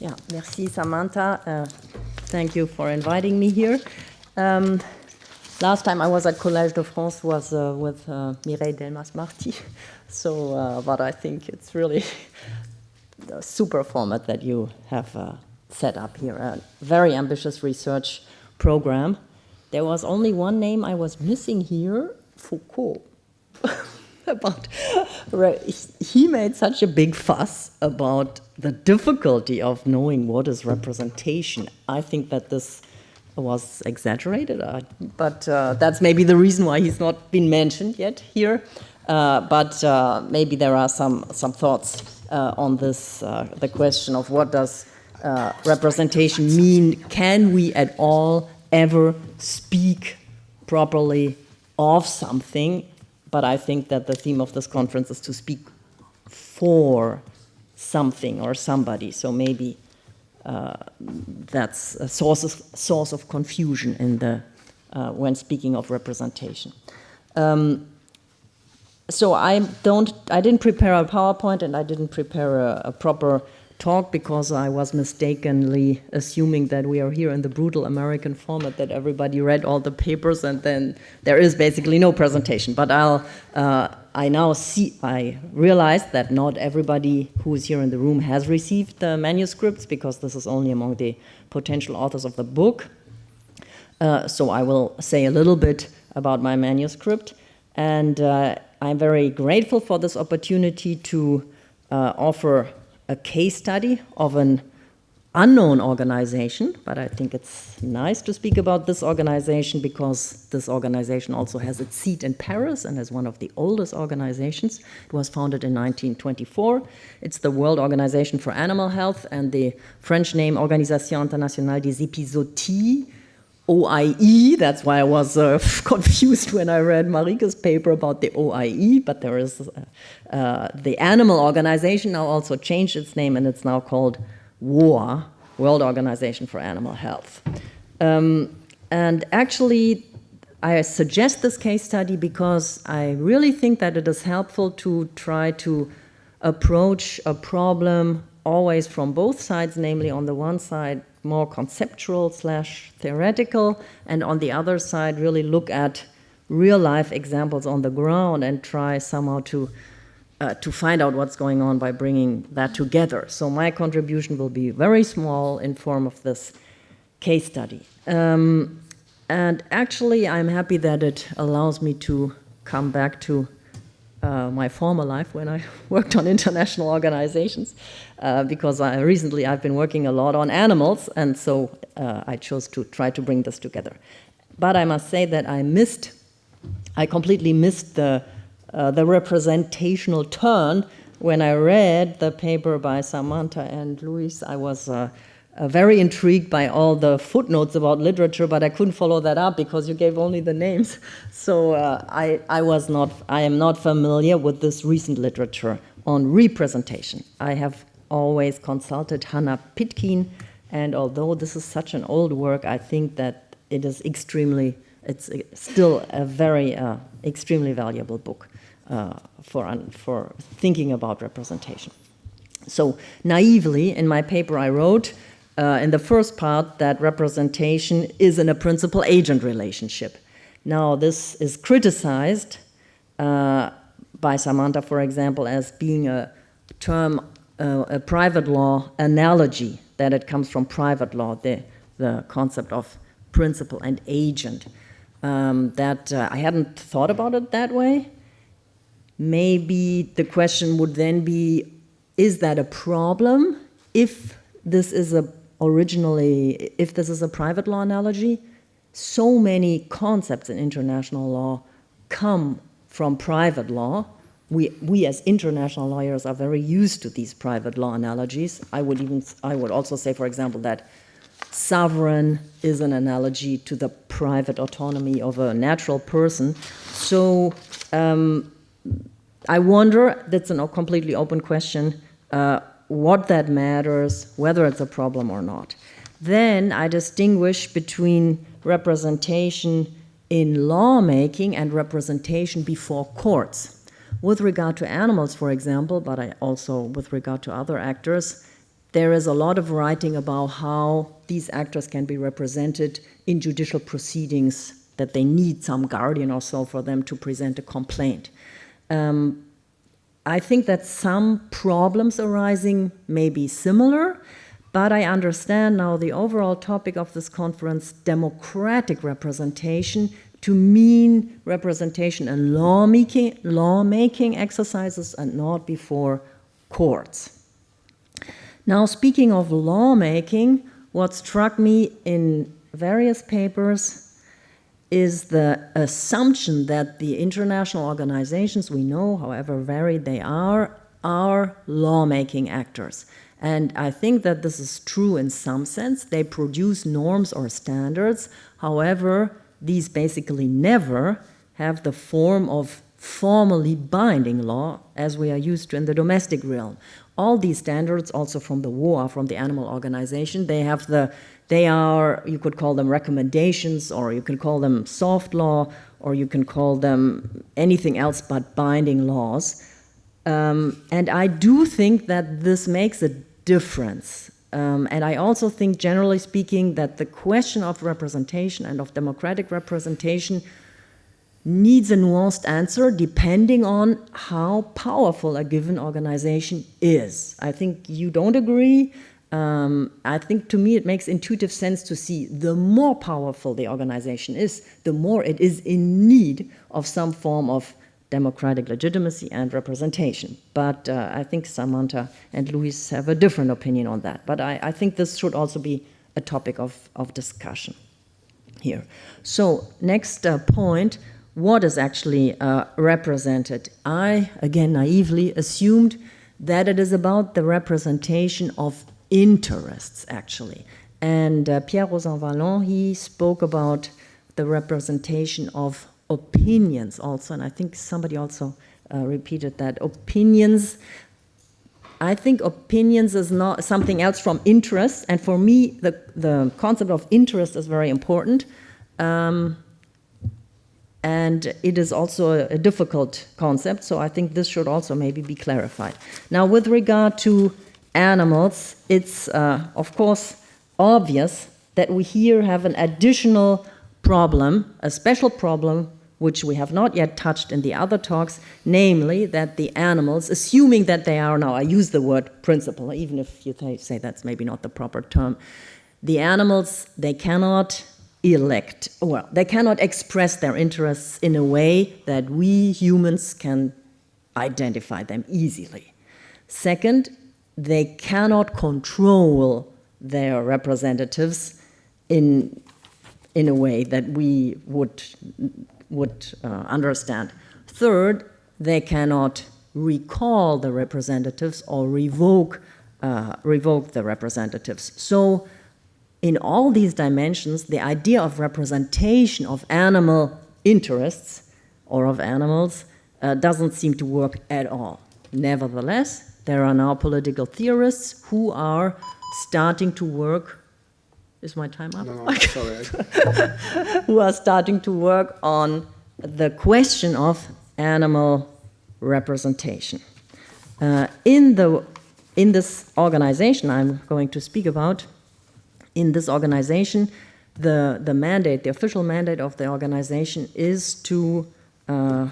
Yeah, merci Samantha. Thank you for inviting me here. Last time I was at Collège de France was with Mireille Delmas-Marty, so, but I think it's really a super format that you have set up here, a very ambitious research program. There was only one name I was missing here, Foucault. About he made such a big fuss about the difficulty of knowing what is representation. I think that this was exaggerated, but that's maybe the reason why he's not been mentioned yet here. But maybe there are some thoughts on this, the question of what does representation mean? Can we at all ever speak properly of something? But I think that the theme of this conference is to speak for something or somebody. So maybe that's a source of confusion in the when speaking of representation. So I didn't prepare a PowerPoint and I didn't prepare a proper talk because I was mistakenly assuming that we are here in the brutal American format, that everybody read all the papers and then there is basically no presentation. But I realize that not everybody who is here in the room has received the manuscripts because this is only among the potential authors of the book. So I will say a little bit about my manuscript, and I'm very grateful for this opportunity to offer a case study of an unknown organization, but I think it's nice to speak about this organization because this organization also has its seat in Paris and is one of the oldest organizations. It was founded in 1924. It's the World Organization for Animal Health, and the French name Organisation Internationale des Epizooties, OIE. That's why I was confused when I read Marike's paper about the OIE, but there is the animal organization now also changed its name, and it's now called WOA, World Organization for Animal Health. And actually, I suggest this case study because I really think that it is helpful to try to approach a problem always from both sides, namely on the one side, more conceptual / theoretical, and on the other side, really look at real-life examples on the ground and try somehow to find out what's going on by bringing that together. So my contribution will be very small in form of this case study. And actually, I'm happy that it allows me to come back to my former life when I worked on international organizations, because recently I've been working a lot on animals, and so I chose to try to bring this together. But I must say that I completely missed the representational turn when I read the paper by Samantha and Luis. I was very intrigued by all the footnotes about literature, but I couldn't follow that up because you gave only the names. So I am not familiar with this recent literature on representation. I have always consulted Hannah Pitkin, and although this is such an old work, I think that it's still a very extremely valuable book for thinking about representation. So naively, in my paper I wrote, in the first part, that representation is in a principal-agent relationship. Now, this is criticized by Samantha, for example, as being a term, a private law analogy, that it comes from private law, the concept of principal and agent. That I hadn't thought about it that way. Maybe the question would then be, is that a problem if this is a private law analogy? So many concepts in international law come from private law. We as international lawyers are very used to these private law analogies. I would also say, for example, that sovereign is an analogy to the private autonomy of a natural person. So I wonder, that's a completely open question, what that matters, whether it's a problem or not. Then I distinguish between representation in lawmaking and representation before courts. With regard to animals, for example, but also with regard to other actors, there is a lot of writing about how these actors can be represented in judicial proceedings, that they need some guardian or so for them to present a complaint. I think that some problems arising may be similar, but I understand now the overall topic of this conference, democratic representation, to mean representation in lawmaking exercises and not before courts. Now, speaking of lawmaking, what struck me in various papers is the assumption that the international organizations, we know, however varied they are lawmaking actors. And I think that this is true in some sense. They produce norms or standards. However, these basically never have the form of formally binding law as we are used to in the domestic realm. All these standards, also from the WOA, from the animal organization, they are, you could call them recommendations, or you can call them soft law, or you can call them anything else but binding laws. And I do think that this makes a difference. And I also think, generally speaking, that the question of representation and of democratic representation needs a nuanced answer depending on how powerful a given organization is. I think you don't agree. I think, to me, it makes intuitive sense to see the more powerful the organization is, the more it is in need of some form of democratic legitimacy and representation. But I think Samantha and Luis have a different opinion on that. But I think this should also be a topic of discussion here. So, next point, what is actually represented? I, again, naively assumed that it is about the representation of interests, actually. And Pierre Rosanvallon, he spoke about the representation of opinions also, and I think somebody also repeated that. Opinions, I think opinions is not something else from interest, and for me, the concept of interest is very important. And it is also a difficult concept, so I think this should also maybe be clarified. Now, with regard to animals, it's of course obvious that we here have an additional problem, a special problem, which we have not yet touched in the other talks, namely that the animals, assuming that they are now, I use the word principle, even if you say that's maybe not the proper term, the animals, they cannot elect, well, they cannot express their interests in a way that we humans can identify them easily. Second, they cannot control their representatives in a way that we would understand. Third, they cannot recall the representatives or revoke the representatives. So, in all these dimensions, the idea of representation of animal interests or of animals doesn't seem to work at all. Nevertheless, there are now political theorists who are starting to work. Is my time up? No, sorry. Who are starting to work on the question of animal representation. In this organization I'm going to speak about, in this organization, the mandate, the official mandate of the organization is to,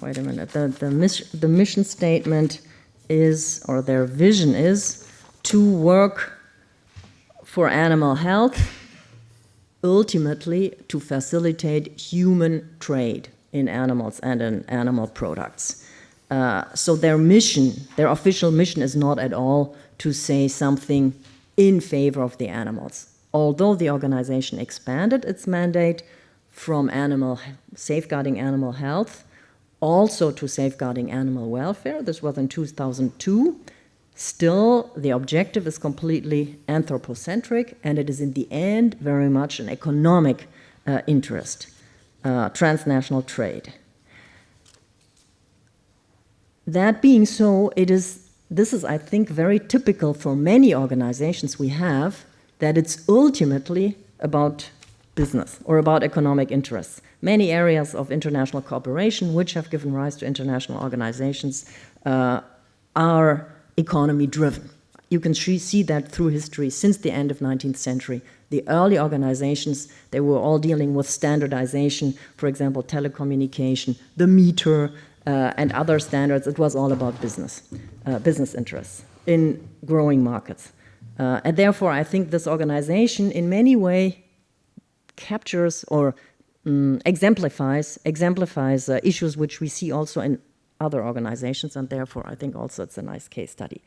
wait a minute, the mission statement is, or their vision is, to work for animal health, ultimately to facilitate human trade in animals and in animal products. So their mission, their official mission is not at all to say something in favor of the animals. Although the organization expanded its mandate from safeguarding animal health also to safeguarding animal welfare, this was in 2002, still the objective is completely anthropocentric, and it is in the end very much an economic interest, transnational trade. That being so, this is, I think, very typical for many organizations we have, that it's ultimately about business or about economic interests. Many areas of international cooperation which have given rise to international organizations are economy-driven. you can see that through history since the end of 19th century. The early organizations, they were all dealing with standardization, for example, telecommunication, the meter, and other standards. It was all about business interests in growing markets. And therefore, I think this organization in many ways captures or exemplifies issues which we see also in other organizations, and therefore I think also it's a nice case study.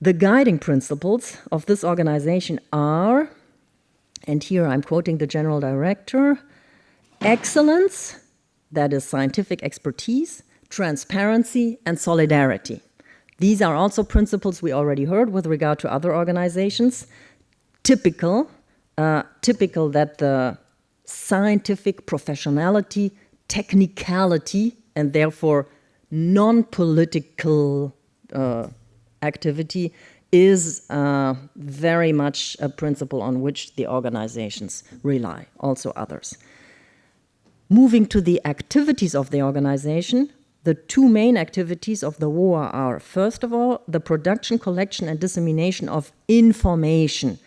The guiding principles of this organization are, and here I'm quoting the general director, excellence, that is scientific expertise, transparency, and solidarity. These are also principles we already heard with regard to other organizations. Typical that the scientific professionality, technicality, and therefore non-political activity is very much a principle on which the organizations rely, also others. Moving to the activities of the organization, the two main activities of the WOA are, first of all, the production, collection, and dissemination of information,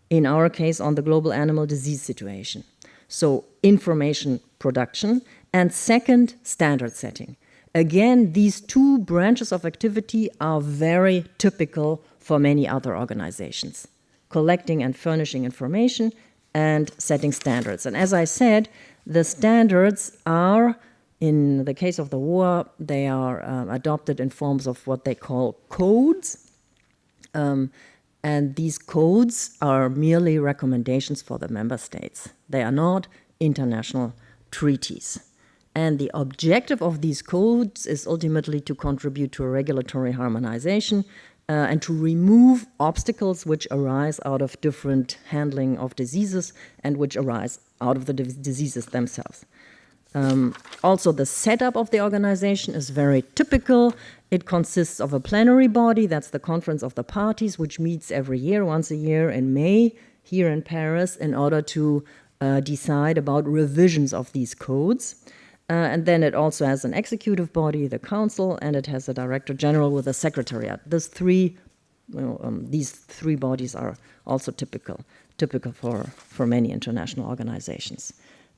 in our case on the global animal disease situation. So information production, and second, standard setting. Again, these two branches of activity are very typical for many other organizations, collecting and furnishing information and setting standards. And as I said, the standards are, in the case of the WOA, they are adopted in forms of what they call codes. And these codes are merely recommendations for the member states. They are not international treaties. And the objective of these codes is ultimately to contribute to a regulatory harmonization and to remove obstacles which arise out of different handling of diseases and which arise out of the diseases themselves. Also, the setup of the organization is very typical. It consists of a plenary body, that's the Conference of the Parties, which meets every year, once a year in May, here in Paris, in order to decide about revisions of these codes. And then it also has an executive body, the council, and it has a director general with a secretariat. These three bodies are also typical for many international organizations.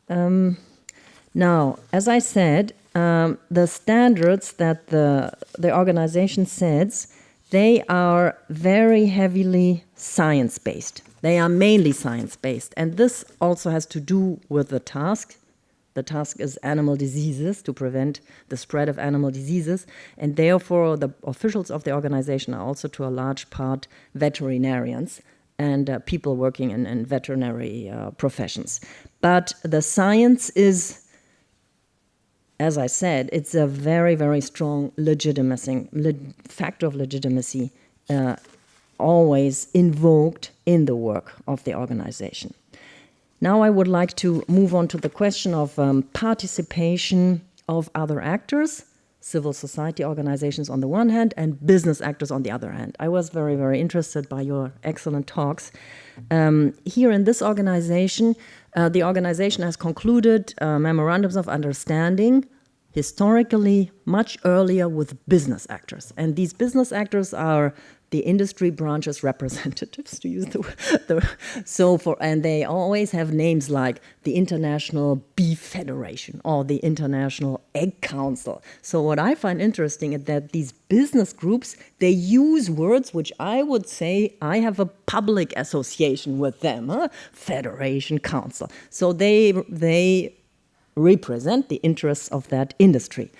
Now, as I said, the standards that the organization sets, they are very heavily science-based. They are mainly science-based, and this also has to do with the task. The task is animal diseases, to prevent the spread of animal diseases, and therefore the officials of the organization are also to a large part veterinarians and people working in veterinary professions. But the science is, as I said, it's a very, very strong factor of legitimacy always invoked in the work of the organization. Now I would like to move on to the question of participation of other actors, civil society organizations on the one hand, and business actors on the other hand. I was very, very interested by your excellent talks. Here in this organization, the organization has concluded memorandums of understanding historically much earlier with business actors. And these business actors are the industry branches representatives, to use and they always have names like the International Beef Federation or the International Egg Council. So what I find interesting is that these business groups, they use words which I would say I have a public association with them, Federation, Council. So they represent the interests of that industry.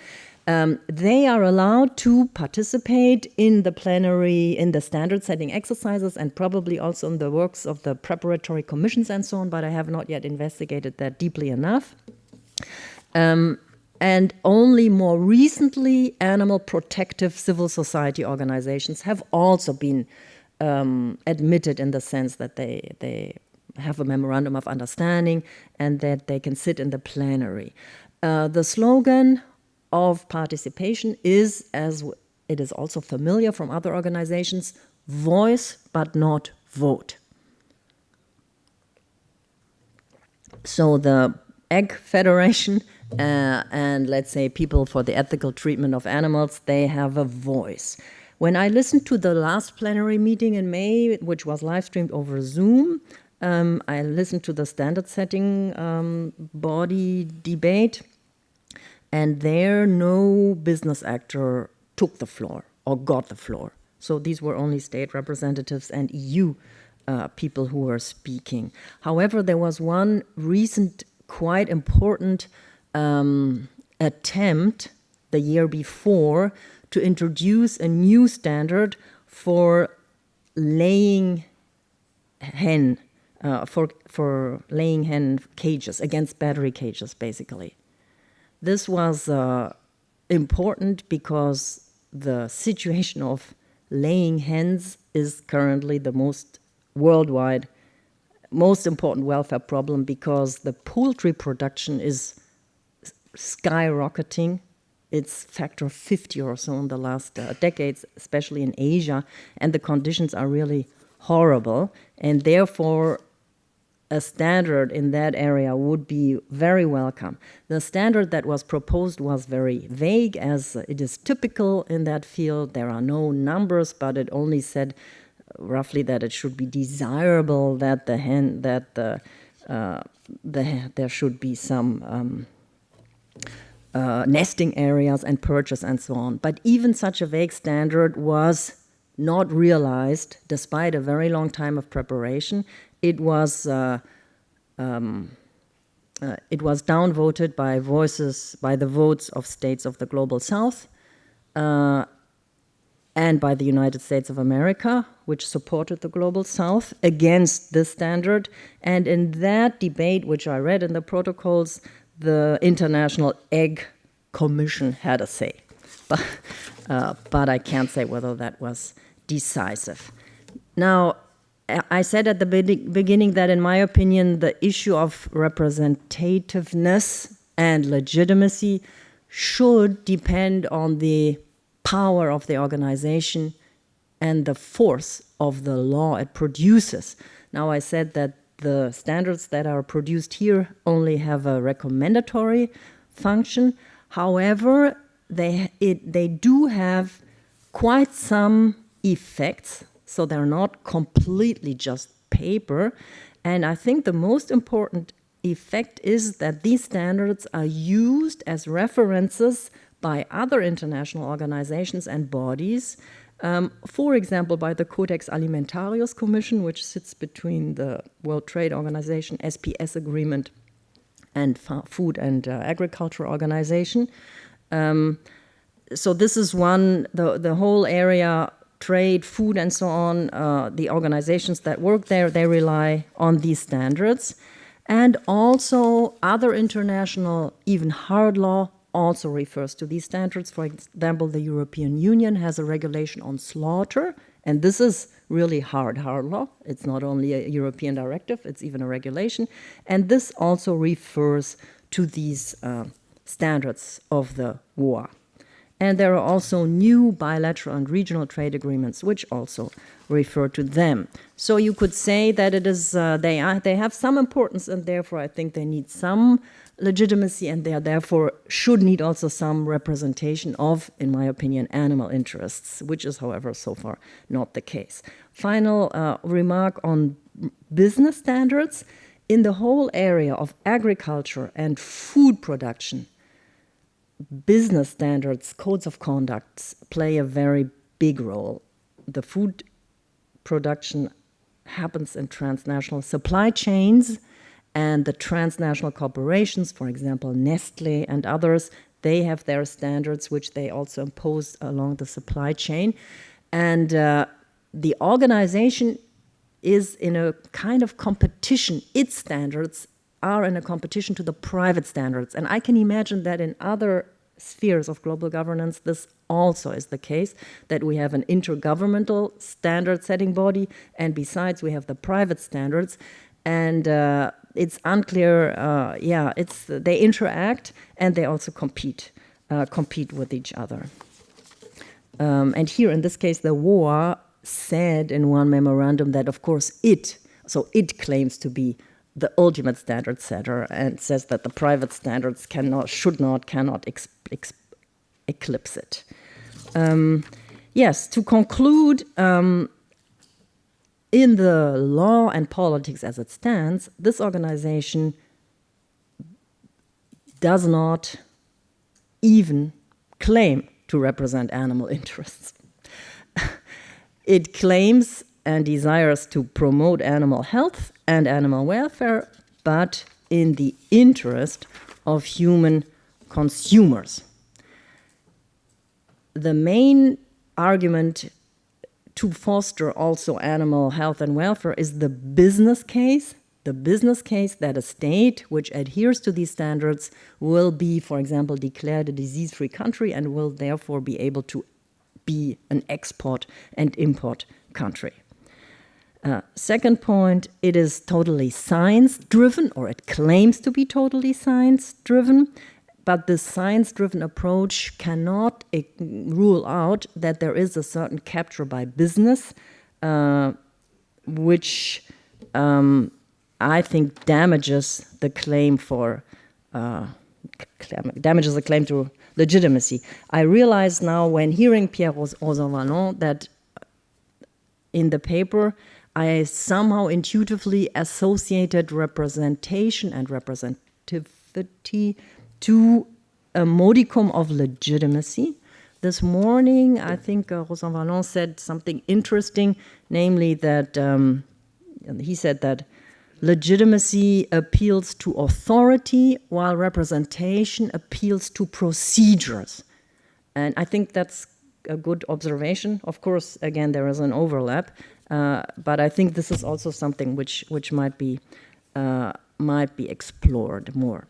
They are allowed to participate in the plenary, in the standard setting exercises, and probably also in the works of the preparatory commissions and so on, but I have not yet investigated that deeply enough. And only more recently, animal protective civil society organizations have also been admitted in the sense that they have a memorandum of understanding and that they can sit in the plenary. The slogan of participation is, as it is also familiar from other organizations, voice but not vote. So the Egg Federation and let's say people for the ethical treatment of animals, they have a voice. When I listened to the last plenary meeting in May, which was live streamed over Zoom, I listened to the standard setting body debate, and there no business actor took the floor or got the floor. So these were only state representatives and EU people who were speaking. However, there was one recent, quite important attempt the year before to introduce a new standard for laying hen, for laying hen cages, against battery cages, basically. This was important because the situation of laying hens is currently the most worldwide, most important welfare problem, because the poultry production is skyrocketing. It's factor 50 or so in the last decades, especially in Asia, and the conditions are really horrible, and therefore a standard in that area would be very welcome. The standard that was proposed was very vague, as it is typical in that field. There are no numbers, but it only said roughly that it should be desirable that there should be some nesting areas and perches and so on. But even such a vague standard was not realized, despite a very long time of preparation. It was downvoted by the votes of states of the Global South and by the United States of America, which supported the Global South against this standard. And in that debate, which I read in the protocols, the International Egg Commission had a say. But I can't say whether that was decisive. Now, I said at the beginning that, in my opinion, the issue of representativeness and legitimacy should depend on the power of the organization and the force of the law it produces. Now, I said that the standards that are produced here only have a recommendatory function. However, they do have quite some effects, so they're not completely just paper. And I think the most important effect is that these standards are used as references by other international organizations and bodies, for example, by the Codex Alimentarius Commission, which sits between the World Trade Organization, SPS agreement, and Food and Agriculture Organization. So this is one, the whole area, trade, food, and so on, the organizations that work there, they rely on these standards. And also other international, even hard law, also refers to these standards. For example, the European Union has a regulation on slaughter, and this is really hard law. It's not only a European directive, it's even a regulation. And this also refers to these standards of the WOA. And there are also new bilateral and regional trade agreements which also refer to them. So you could say that it is they have some importance, and therefore I think they need some legitimacy, and they therefore should need also some representation of, in my opinion, animal interests, which is, however, so far not the case. Final remark on business standards. In the whole area of agriculture and food production, business standards, codes of conduct play a very big role. The food production happens in transnational supply chains, and the transnational corporations, for example, Nestle and others, they have their standards which they also impose along the supply chain. And the organization is in a kind of competition. Its standards are in a competition to the private standards. And I can imagine that in other spheres of global governance, this also is the case, that we have an intergovernmental standard setting body, and besides we have the private standards. And it's unclear, they interact and they also compete with each other. And here in this case, the WOA said in one memorandum that, of course, it claims to be the ultimate standard setter, and says that the private standards cannot eclipse it. Yes, to conclude, in the law and politics as it stands, this organization does not even claim to represent animal interests. It claims and desires to promote animal health and animal welfare, but in the interest of human consumers. The main argument to foster also animal health and welfare is the business case that a state which adheres to these standards will be, for example, declared a disease-free country and will therefore be able to be an export and import country. Second point, it is totally science-driven, or it claims to be totally science-driven, but this science-driven approach cannot rule out that there is a certain capture by business, which I think damages the claim to legitimacy. I realize now when hearing Pierre Rosanvallon that in the paper I somehow intuitively associated representation and representativity to a modicum of legitimacy. This morning, I think Rosanvallon said something interesting, namely that he said that legitimacy appeals to authority while representation appeals to procedures. And I think that's a good observation. Of course, again, there is an overlap, but I think this is also something which might be explored more.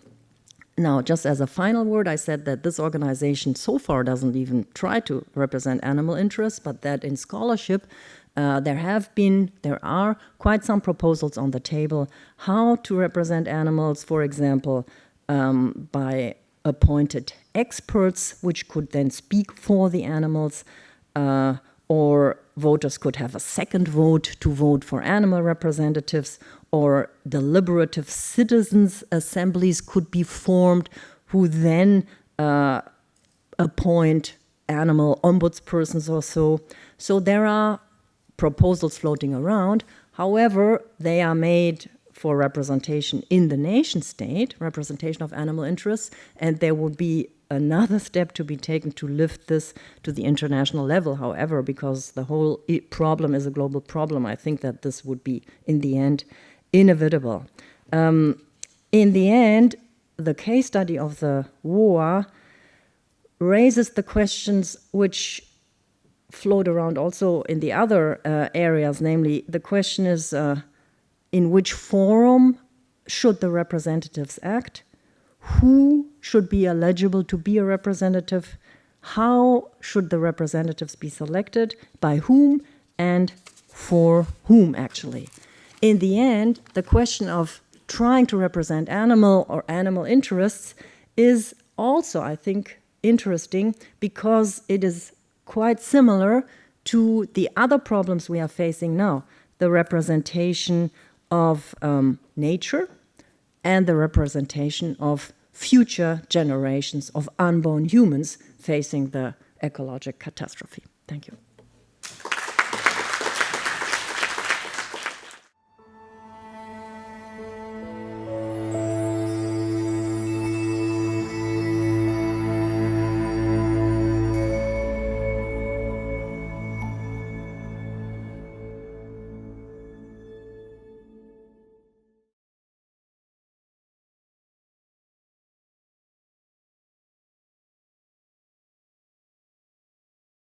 Now, just as a final word, I said that this organization so far doesn't even try to represent animal interests, but that in scholarship there are quite some proposals on the table how to represent animals, for example, by appointed experts, which could then speak for the animals, or voters could have a second vote to vote for animal representatives, or deliberative citizens' assemblies could be formed who then appoint animal ombudspersons or so. So there are proposals floating around. However, they are made for representation in the nation state, representation of animal interests, and there will be another step to be taken to lift this to the international level. However, because the whole problem is a global problem, I think that this would be, in the end, inevitable. In the end, the case study of the war raises the questions which float around also in the other areas, namely the question is in which forum should the representatives act? Who should be eligible to be a representative? How should the representatives be selected? By whom and for whom, actually? In the end, the question of trying to represent animal or animal interests is also, I think, interesting because it is quite similar to the other problems we are facing now, the representation of nature and the representation of future generations of unborn humans facing the ecological catastrophe. Thank you.